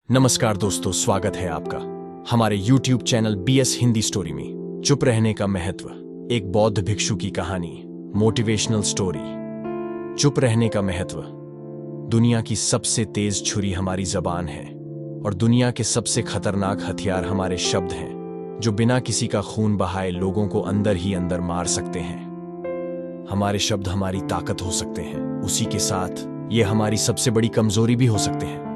नमस्कार दोस्तों, स्वागत है आपका हमारे YouTube channel BS Hindi story में। चुप रहने का महत्व, एक बौद्ध भिक्षु की कहानी, मोटिवेशनल स्टोरी। चुप रहने का महत्व। दुनिया की सबसे तेज छुरी हमारी जबान है और दुनिया के सबसे खतरनाक हथियार हमारे शब्द हैं, जो बिना किसी का खून बहाए लोगों को अंदर ही अंदर मार सकते हैं। हमारे शब्द हमारी ताकत हो सकते हैं, उसी के साथ ये हमारी सबसे बड़ी कमजोरी भी हो सकते हैं,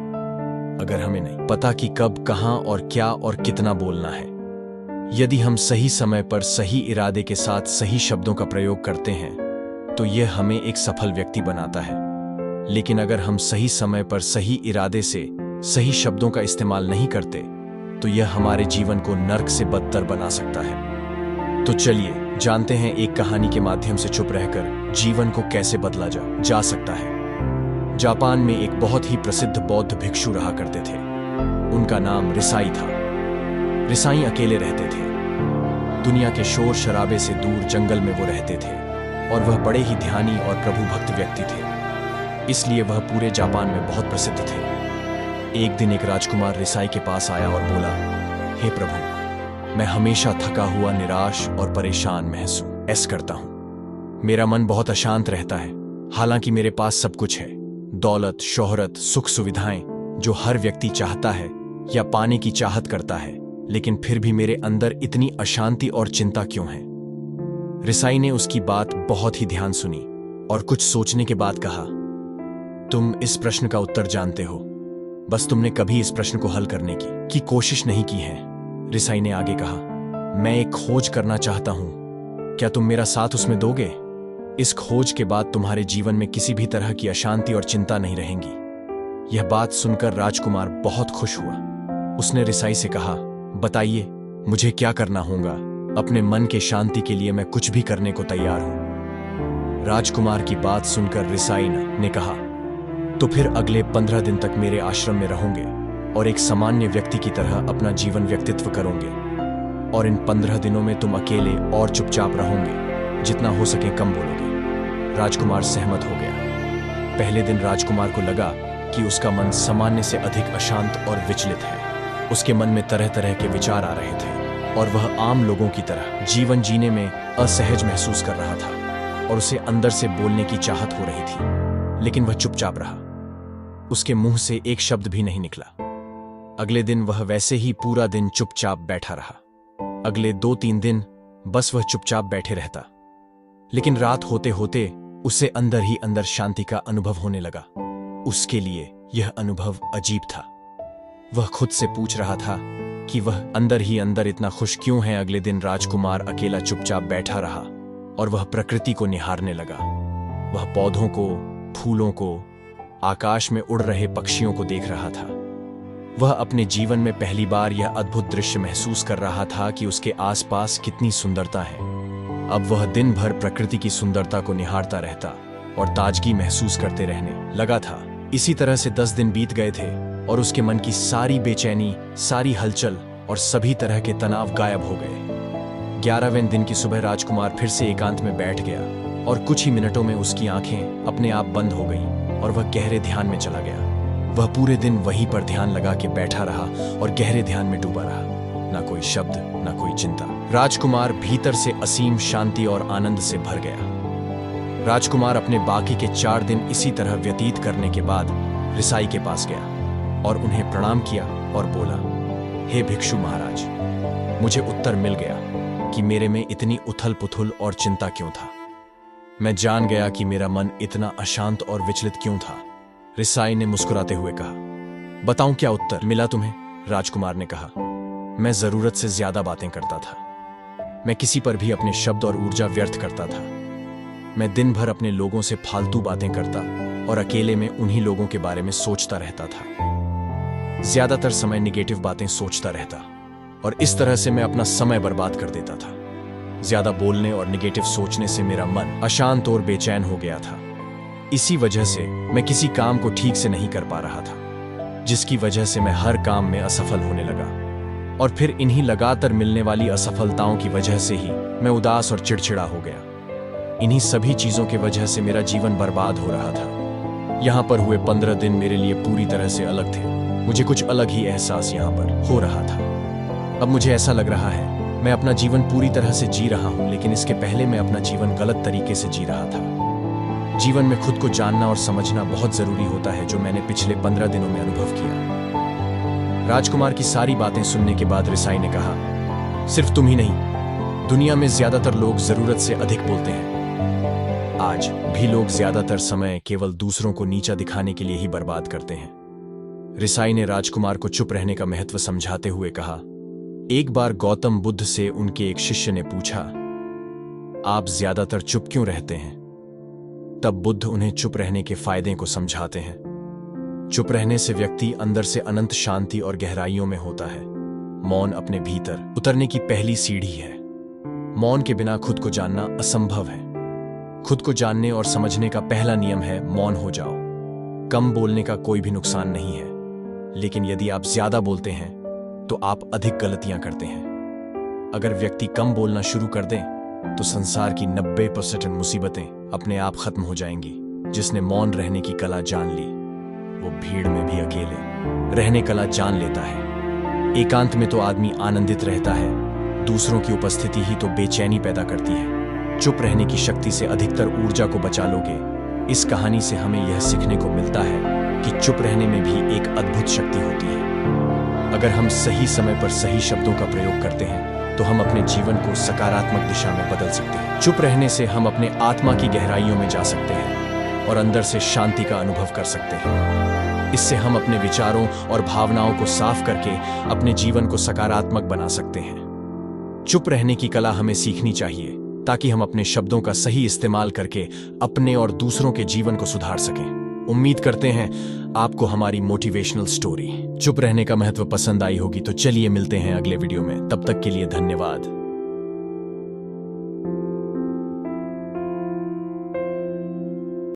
अगर हमें नहीं पता कि कब, कहां और क्या और कितना बोलना है। यदि हम सही समय पर सही इरादे के साथ सही शब्दों का प्रयोग करते हैं तो यह हमें एक सफल व्यक्ति बनाता है। लेकिन अगर हम सही समय पर सही इरादे से सही शब्दों का इस्तेमाल नहीं करते तो यह हमारे जीवन को नर्क से बदतर बना सकता है। तो चलिए जानते हैं एक कहानी के माध्यम से चुप रहकर जीवन को कैसे बदला जा सकता है। जापान में एक बहुत ही प्रसिद्ध बौद्ध भिक्षु रहा करते थे। उनका नाम रिसाई था। रिसाई अकेले रहते थे। दुनिया के शोर शराबे से दूर जंगल में वो रहते थे और वह बड़े ही ध्यानी और प्रभु भक्त व्यक्ति थे, इसलिए वह पूरे जापान में बहुत प्रसिद्ध थे। एक दिन एक राजकुमार रिसाई के पास आया और बोला, हे प्रभु, मैं हमेशा थका हुआ, निराश और परेशान महसूस करता हूँ। मेरा मन बहुत अशांत रहता है। हालांकि मेरे पास सब कुछ है, दौलत, शोहरत, सुख सुविधाएं जो हर व्यक्ति चाहता है या पाने की चाहत करता है, लेकिन फिर भी मेरे अंदर इतनी अशांति और चिंता क्यों है? रिसाई ने उसकी बात बहुत ही ध्यान सुनी और कुछ सोचने के बाद कहा, तुम इस प्रश्न का उत्तर जानते हो, बस तुमने कभी इस प्रश्न को हल करने की कोशिश नहीं की है। रिसाई ने आगे कहा, मैं एक खोज करना चाहता हूं, क्या तुम मेरा साथ उसमें दोगे? इस खोज के बाद तुम्हारे जीवन में किसी भी तरह की अशांति और चिंता नहीं रहेंगी। यह बात सुनकर राजकुमार बहुत खुश हुआ। उसने रिसाई से कहा, बताइए, मुझे क्या करना होगा? अपने मन के शांति के लिए मैं कुछ भी करने को तैयार हूं। राजकुमार की बात सुनकर रिसाई ने कहा, तो फिर अगले 15 दिन तक मेरे आश्रम में रहोगे और एक सामान्य व्यक्ति की तरह अपना जीवन व्यक्तित्व करोगे, और इन 15 दिनों में तुम अकेले और चुपचाप रहोगे, जितना हो सके कम बोलोगे। राजकुमार सहमत हो गया। पहले दिन राजकुमार को लगा कि उसका मन सामान्य से अधिक अशांत और विचलित है। उसके मन में तरह तरह के विचार आ रहे थे और वह आम लोगों की तरह जीवन जीने में असहज महसूस कर रहा था और उसे अंदर से बोलने की चाहत हो रही थी, लेकिन वह चुपचाप रहा। उसके मुंह से एक शब्द भी नहीं निकला। अगले दिन वह वैसे ही पूरा दिन चुपचाप बैठा रहा। अगले 2-3 दिन बस वह चुपचाप बैठे रहता, लेकिन रात होते होते उसे अंदर ही अंदर शांति का अनुभव होने लगा। उसके लिए यह अनुभव अजीब था। वह खुद से पूछ रहा था कि वह अंदर ही अंदर इतना खुश क्यों है। अगले दिन राजकुमार अकेला चुपचाप बैठा रहा और वह प्रकृति को निहारने लगा। वह पौधों को, फूलों को, आकाश में उड़ रहे पक्षियों को देख रहा था। वह अपने जीवन में पहली बार यह अद्भुत दृश्य महसूस कर रहा था कि उसके आसपास कितनी सुंदरता है। अब वह दिन भर प्रकृति की सुंदरता को निहारता रहता और ताजगी महसूस करते रहने लगा था। इसी तरह से 10 दिन बीत गए थे और उसके मन की सारी बेचैनी, सारी हलचल और सभी तरह के तनाव गायब हो गए। 11वें दिन की सुबह राजकुमार फिर से एकांत में बैठ गया और कुछ ही मिनटों में उसकी आंखें अपने आप बंद हो गईं और वह गहरे ध्यान में चला गया। वह पूरे दिन वहीं पर ध्यान लगा के बैठा रहा और गहरे ध्यान में डूबा रहा। ना कोई शब्द, ना कोई चिंता। राजकुमार भीतर से असीम शांति और आनंद से भर गया। राजकुमार अपने बाकी के 4 दिन इसी तरह व्यतीत करने के बाद रिसाई के पास गया और उन्हें प्रणाम किया और बोला, हे भिक्षु महाराज, मुझे उत्तर मिल गया कि मेरे में इतनी उथल पुथल और चिंता क्यों था। मैं जान गया कि मेरा मन इतना अशांत और विचलित क्यों था। रिसाई ने मुस्कुराते हुए कहा, बताऊं क्या उत्तर मिला तुम्हें? राजकुमार ने कहा, मैं जरूरत से ज्यादा बातें करता था। मैं किसी पर भी अपने शब्द और ऊर्जा व्यर्थ करता था। मैं दिन भर अपने लोगों से फालतू बातें करता और अकेले में उन्हीं लोगों के बारे में सोचता रहता था। ज्यादातर समय निगेटिव बातें सोचता रहता और इस तरह से मैं अपना समय बर्बाद कर देता था। ज्यादा बोलने और निगेटिव सोचने से मेरा मन अशांत और बेचैन हो गया था। इसी वजह से मैं किसी काम को ठीक से नहीं कर पा रहा था, जिसकी वजह से मैं हर काम में असफल होने लगा और फिर इन्हीं लगातार मिलने वाली असफलताओं की वजह से ही मैं उदास और चिड़चिड़ा हो गया। इन्हीं सभी चीजों की वजह से मेरा जीवन बर्बाद हो रहा था। यहाँ पर हुए 15 दिन मेरे लिए पूरी तरह से अलग थे। मुझे कुछ अलग ही एहसास यहाँ पर हो रहा था। अब मुझे ऐसा लग रहा है मैं अपना जीवन पूरी तरह से जी रहा हूं, लेकिन इसके पहले मैं अपना जीवन गलत तरीके से जी रहा था। जीवन में खुद को जानना और समझना बहुत जरूरी होता है, जो मैंने पिछले 15 दिनों में अनुभव किया। राजकुमार की सारी बातें सुनने के बाद रिसाई ने कहा, सिर्फ तुम ही नहीं, दुनिया में ज्यादातर लोग जरूरत से अधिक बोलते हैं। आज भी लोग ज्यादातर समय केवल दूसरों को नीचा दिखाने के लिए ही बर्बाद करते हैं। रिसाई ने राजकुमार को चुप रहने का महत्व समझाते हुए कहा, एक बार गौतम बुद्ध से उनके एक शिष्य ने पूछा, आप ज्यादातर चुप क्यों रहते हैं? तब बुद्ध उन्हें चुप रहने के फायदे को समझाते हैं। चुप रहने से व्यक्ति अंदर से अनंत शांति और गहराइयों में होता है। मौन अपने भीतर उतरने की पहली सीढ़ी है। मौन के बिना खुद को जानना असंभव है। खुद को जानने और समझने का पहला नियम है मौन हो जाओ। कम बोलने का कोई भी नुकसान नहीं है, लेकिन यदि आप ज्यादा बोलते हैं तो आप अधिक गलतियां करते हैं। अगर व्यक्ति कम बोलना शुरू कर दे तो संसार की 90% मुसीबतें अपने आप खत्म हो जाएंगी। जिसने मौन रहने की कला जान ली, वो भीड़ में भी अकेले रहने कला जान लेता है। एकांत में तो आदमी आनंदित रहता है, दूसरों की उपस्थिति ही तो बेचैनी पैदा करती है। चुप रहने की शक्ति से अधिकतर ऊर्जा को बचा लोगे। इस कहानी से हमें यह सीखने को मिलता है कि चुप रहने में भी एक अद्भुत शक्ति होती है। अगर हम सही समय पर सही शब्दों का प्रयोग करते हैं तो हम अपने जीवन को सकारात्मक दिशा में बदल सकते हैं। चुप रहने से हम अपने आत्मा की गहराइयों में जा सकते हैं और अंदर से शांति का अनुभव कर सकते हैं। इससे हम अपने विचारों और भावनाओं को साफ करके अपने जीवन को सकारात्मक बना सकते हैं। चुप रहने की कला हमें सीखनी चाहिए ताकि हम अपने शब्दों का सही इस्तेमाल करके अपने और दूसरों के जीवन को सुधार सकें। उम्मीद करते हैं आपको हमारी मोटिवेशनल स्टोरी चुप रहने का महत्व पसंद आई होगी। तो चलिए मिलते हैं अगले वीडियो में, तब तक के लिए धन्यवाद।